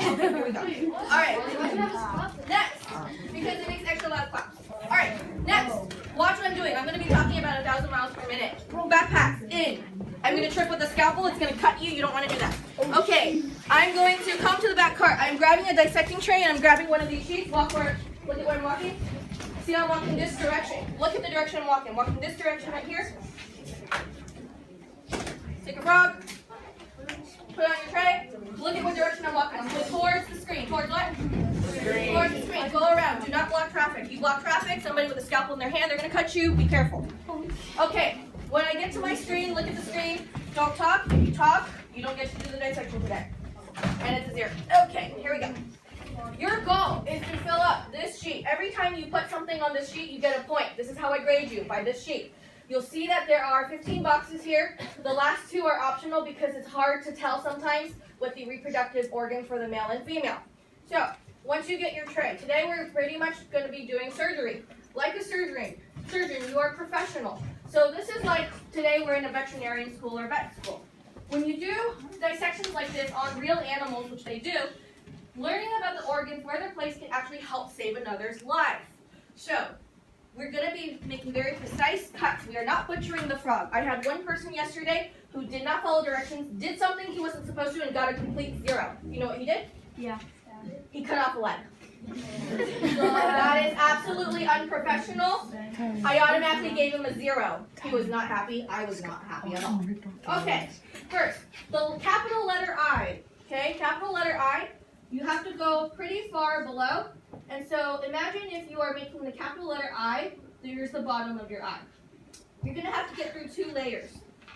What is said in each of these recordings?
Okay, here we go. All right. Next, because it makes extra loud claps. All right. Next, watch what I'm doing. I'm going to be talking about 1,000 miles per minute. Backpacks in. I'm going to trip with a scalpel. It's going to cut you. You don't want to do that. Okay. I'm going to come to the back cart. I'm grabbing a dissecting tray and I'm grabbing one of these sheets. Look at where I'm walking. See how I'm walking this direction. Look at the direction I'm walking. Walking this direction right here. Take a frog. Put it on your tray. Look at what direction I'm walking. I'm going towards the screen. Towards what? Towards the screen. Go around. Do not block traffic. You block traffic, somebody with a scalpel in their hand, they're going to cut you. Be careful. Okay. When I get to my screen, look at the screen. Don't talk. If you talk, you don't get to do the dissection today. And it's a 0. Okay. Here we go. Your goal is to fill up this sheet. Every time you put something on this sheet, you get a point. This is how I grade you, by this sheet. You'll see that there are 15 boxes here. The last 2 are optional because it's hard to tell sometimes with the reproductive organ for the male and female. So, once you get your tray, today we're pretty much going to be doing surgery. Like a surgeon, you are professional. So this is like, today we're in a veterinarian school or vet school. When you do dissections like this on real animals, which they do, learning about the organs, where they're placed, can actually help save another's life. So, we're going to be making very precise cuts. We are not butchering the frog. I had one person yesterday who did not follow directions, did something he wasn't supposed to, and got a complete 0. You know what he did? Yeah. He cut off a leg. That is absolutely unprofessional. I automatically gave him a 0. He was not happy. I was not happy at all. Okay, first, the capital letter I. Okay, capital letter I. You have to go pretty far below. And so imagine if you are making the capital letter I, here's the bottom of your eye. You're going to have to get through 2 layers.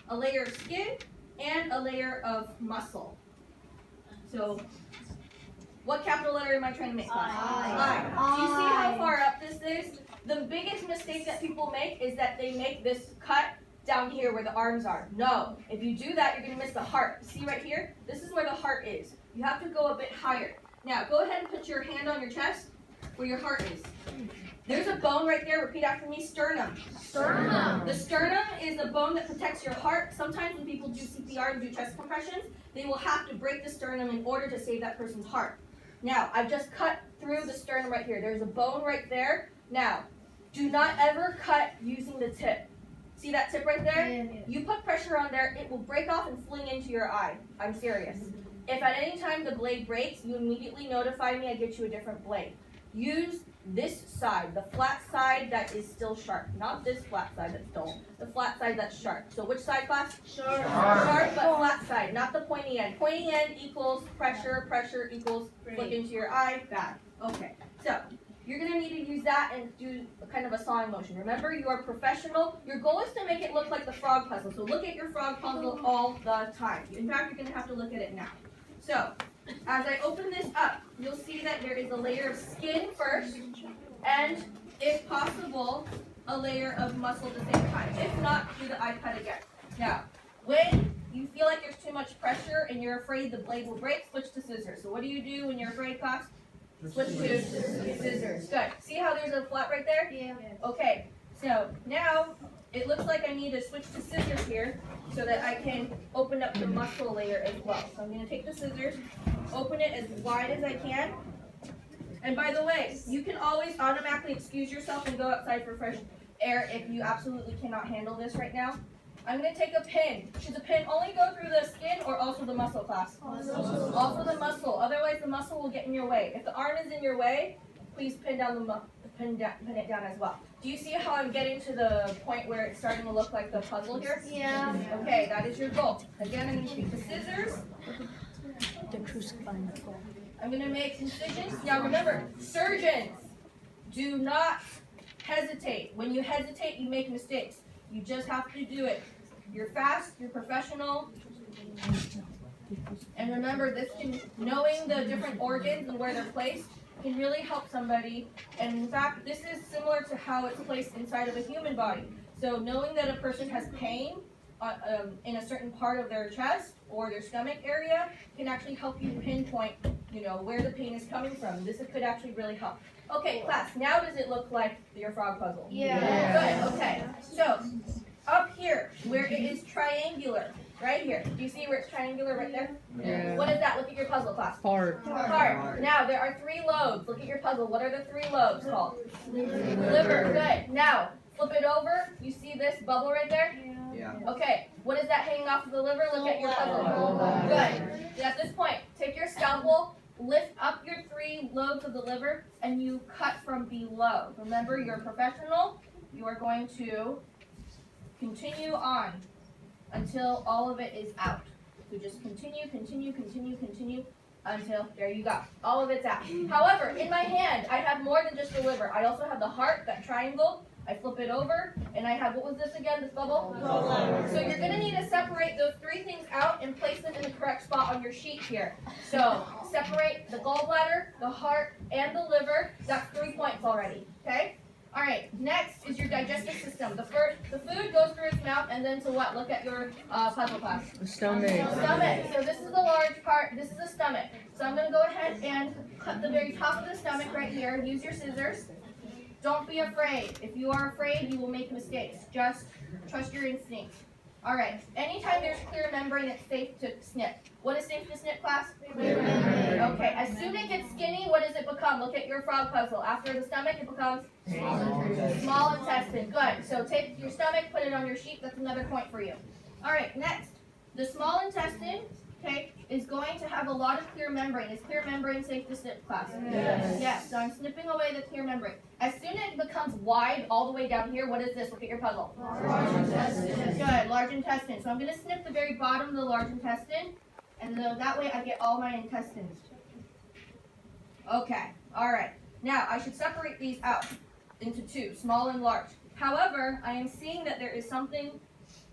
A layer of skin and a layer of muscle. So, what capital letter am I trying to make? I. Do you see how far up this is? The biggest mistake that people make is that they make this cut down here where the arms are. No. If you do that, you're going to miss the heart. See right here? This is where the heart is. You have to go a bit higher. Now, go ahead and put your hand on your chest where your heart is. There's a bone right there. Repeat after me. Sternum. Sternum. The sternum is the bone that protects your heart. Sometimes when people do CPR and do chest compressions, they will have to break the sternum in order to save that person's heart. Now, I've just cut through the sternum right here. There's a bone right there. Now, do not ever cut using the tip. See that tip right there? Yeah. You put pressure on there, it will break off and fling into your eye. I'm serious. If at any time the blade breaks, you immediately notify me, I get you a different blade. Use this side, the flat side that is still sharp. Not this flat side that's dull. The flat side that's sharp. So which side, class? Sharp. Sharp, but flat side, not the pointy end. Pointy end equals pressure, pressure equals flip into your eye, bad. Okay, so you're going to need to use that and do kind of a sawing motion. Remember, you are professional. Your goal is to make it look like the frog puzzle. So look at your frog puzzle all the time. In fact, you're going to have to look at it now. So, as I open this up, you'll see that there is a layer of skin first, and, if possible, a layer of muscle at the same time. If not, do the eye cut again. Now, when you feel like there's too much pressure and you're afraid the blade will break, switch to scissors. So what do you do when you're afraid, class? Switch to scissors. Good. See how there's a flap right there? Yeah. Okay, so now it looks like I need to switch to scissors here so that I can open up the muscle layer as well. So I'm going to take the scissors, open it as wide as I can. And by the way, you can always automatically excuse yourself and go outside for fresh air if you absolutely cannot handle this right now. I'm going to take a pin. Should the pin only go through the skin or also the muscle, class? Also the muscle. Otherwise, the muscle will get in your way. If the arm is in your way, please pin it down as well. Do you see how I'm getting to the point where it's starting to look like the puzzle here? Yeah. Okay, that is your goal. Again, I'm going to take the scissors. I'm going to make incisions. Now remember, surgeons, do not hesitate. When you hesitate, you make mistakes. You just have to do it. You're fast, you're professional. And remember, knowing the different organs and where they're placed can really help somebody. And in fact, this is similar to how it's placed inside of a human body. So knowing that a person has pain in a certain part of their chest or their stomach area can actually help you pinpoint, where the pain is coming from. This could actually really help. Okay, class, now does it look like your frog puzzle? Yeah. Good, okay. So, up here, where it is triangular, Right here. Do you see where it's triangular right there? Yeah. What is that? Look at your puzzle, class. Heart. Heart. Now, there are 3 lobes. Look at your puzzle. What are the 3 lobes called? Liver. Good. Now, flip it over. You see this bubble right there? Yeah. Okay. What is that hanging off of the liver? Look at your puzzle. Good. At this point, take your scalpel, lift up your 3 lobes of the liver, and you cut from below. Remember, you're a professional. You are going to continue on until all of it is out. So just continue until, there you go. All of it's out. However, in my hand, I have more than just the liver. I also have the heart, that triangle. I flip it over, and I have, what was this again, this bubble? So you're going to need to separate those 3 things out and place them in the correct spot on your sheet here. So separate the gallbladder, the heart, and the liver. That's 3 points already, okay? All right, next is your digestive system. The food goes through its mouth and then to what? Look at your puzzle class. The stomach. Stomach. So this is the large part. This is the stomach. So I'm going to go ahead and cut the very top of the stomach right here. Use your scissors. Don't be afraid. If you are afraid, you will make mistakes. Just trust your instincts. All right. Anytime there's clear membrane, it's safe to snip. What is safe to snip, class? Clear membrane. Okay. As soon as it gets skinny, what does it become? Look at your frog puzzle. After the stomach, it becomes small intestine. Good. So take your stomach, put it on your sheet. That's another point for you. All right. Next, the small intestine, okay, is going to have a lot of clear membrane. Is clear membrane safe to snip, class? Yes. Yes. So I'm snipping away the clear membrane. As soon as it becomes wide all the way down here, what is this? Look at your puzzle. Large intestine. Good. Large intestine. So I'm going to snip the very bottom of the large intestine, and then that way I get all my intestines. Okay. All right. Now I should separate these out into 2, small and large. However, I am seeing that there is something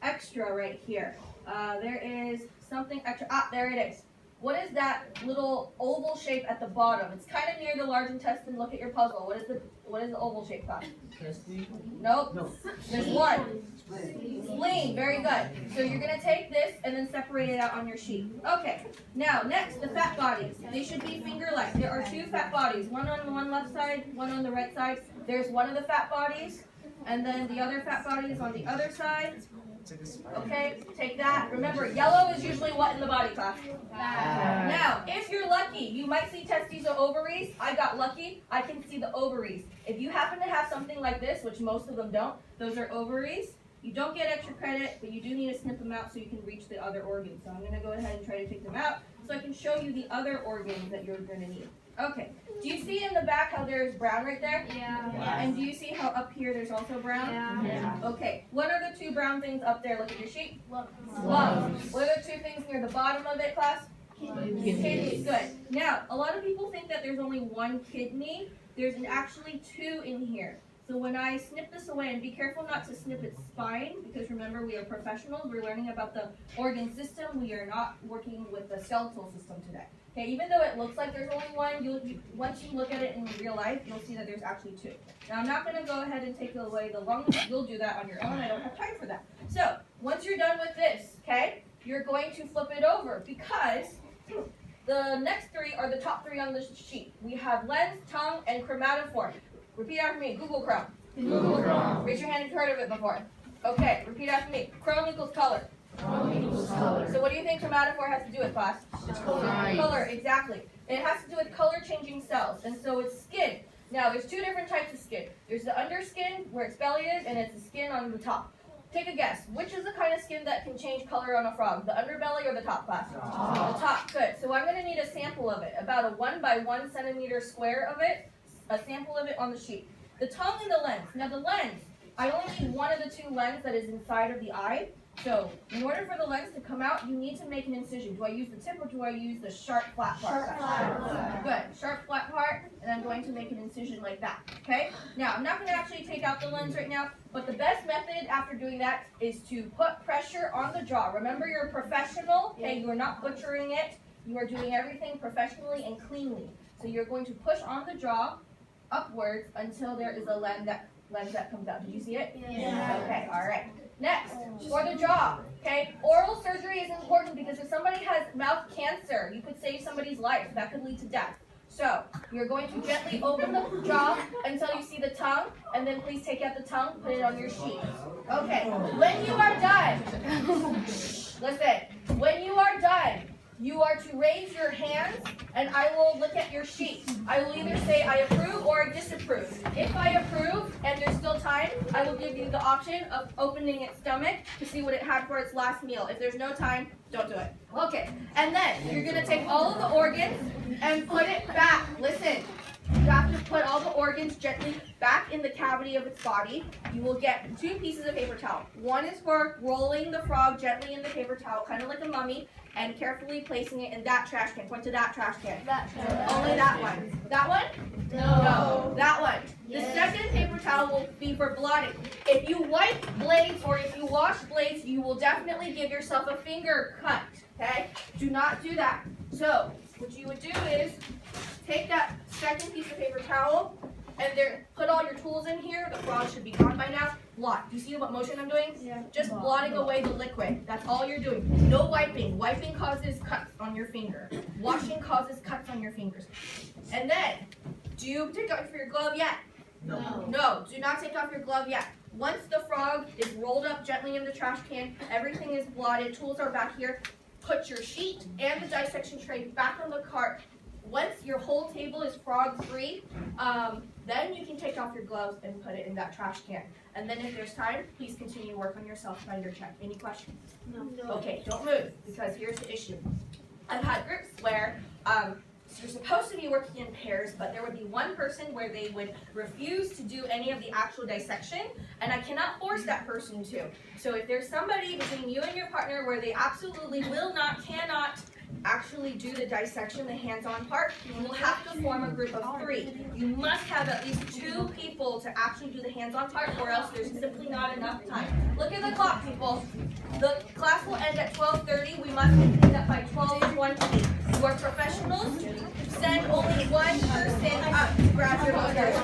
extra right here. There is something extra. Ah, there it is. What is that little oval shape at the bottom? It's kind of near the large intestine. Look at your puzzle. What is the oval shape called? Nope. No. There's one. Spleen. Very good. So you're going to take this and then separate it out on your sheet. Okay. Now, next, the fat bodies. They should be finger-like. There are 2 fat bodies. One on the one left side, one on the right side. There's one of the fat bodies, and then the other fat body is on the other side. Okay, take that. Remember, yellow is usually what in the body, class? Now, if you're lucky, you might see testes or ovaries. I got lucky. I can see the ovaries. If you happen to have something like this, which most of them don't, those are ovaries. You don't get extra credit, but you do need to snip them out so you can reach the other organs. So I'm going to go ahead and try to take them out so I can show you the other organs that you're going to need. Okay. Do you see in the back how there's brown right there? Yeah. And do you see how up here there's also brown? Yeah. Okay. What are the 2 brown things up there? Look at your sheet. Lungs. What are the 2 things near the bottom of it, class? Kidneys. Good. Now, a lot of people think that there's only 1 kidney. There's actually 2 in here. So when I snip this away, and be careful not to snip its spine, because remember, we are professionals. We're learning about the organ system. We are not working with the skeletal system today. Okay, even though it looks like there's only 1, once you look at it in real life, you'll see that there's actually 2. Now, I'm not going to go ahead and take away the lungs. You'll do that on your own. I don't have time for that. So, once you're done with this, okay, you're going to flip it over, because the next 3 are the top 3 on the sheet. We have lens, tongue, and chromatophore. Repeat after me. Google Chrome. Google Chrome. Raise your hand if you've heard of it before. Okay, repeat after me. Chrome equals color. Chrome equals color. So what do you think chromatophore has to do with, class? It's color. Color, exactly. It has to do with color-changing cells, and so it's skin. Now, there's 2 different types of skin. There's the underskin, where its belly is, and it's the skin on the top. Take a guess. Which is the kind of skin that can change color on a frog? The underbelly or the top, class? The top. Good. So I'm going to need a sample of it, about a 1 by 1 centimeter square of it, a sample of it on the sheet. The tongue and the lens. Now, the lens, I only need one of the 2 lens that is inside of the eye. So, in order for the lens to come out, you need to make an incision. Do I use the tip or do I use the sharp, flat part? Sharp, flat. Good. Sharp, flat part, and I'm going to make an incision like that. Okay? Now, I'm not going to actually take out the lens right now, but the best method after doing that is to put pressure on the jaw. Remember, you're a professional. Okay? You are not butchering it. You are doing everything professionally and cleanly. So, you're going to push on the jaw upwards until there is a lens that comes out. Did you see it? Yeah. Okay, all right. Next, for the jaw, okay, oral surgery is important because if somebody has mouth cancer, you could save somebody's life. That could lead to death. So, you're going to gently open the jaw until you see the tongue, and then please take out the tongue, put it on your sheet. Okay, when you are done, listen, and I will look at your sheet. I will either say I approve or I disapprove. If I approve and there's still time, I will give you the option of opening its stomach to see what it had for its last meal. If there's no time, don't do it. Okay, and then you're going to take all of the organs and put it back. Listen. You have to put all the organs gently back in the cavity of its body. You will get 2 pieces of paper towel. One is for rolling the frog gently in the paper towel, kind of like a mummy, and carefully placing it in that trash can. Point to that trash can. Only that one. That one? No. That one. The second paper towel will be for blotting. If you wipe blades or if you wash blades, you will definitely give yourself a finger cut. Okay? Do not do that. So, what you would do is take that second piece of paper towel and put all your tools in here. The frog should be gone by now. Blot. Do you see what motion I'm doing? Yeah. Just blotting away the liquid. That's all you're doing. No wiping. Wiping causes cuts on your finger. Washing causes cuts on your fingers. And then, do you take off your glove yet? No. No, do not take off your glove yet. Once the frog is rolled up gently in the trash can, everything is blotted, tools are back here, put your sheet and the dissection tray back on the cart. Once your whole table is frog-free, then you can take off your gloves and put it in that trash can. And then if there's time, please continue to work on your self-finder check. Any questions? No. Okay, don't move, because here's the issue. I've had groups where you're supposed to be working in pairs, but there would be one person where they would refuse to do any of the actual dissection, and I cannot force that person to. So if there's somebody between you and your partner where they absolutely cannot actually do the dissection, the hands-on part, you will have to form a group of 3. You must have at least 2 people to actually do the hands-on part, or else there's simply not enough time. Look at the clock, people. The class will end at 12:30. We must complete that by 12:20. You are professionals. Send only one person up to grab your orders.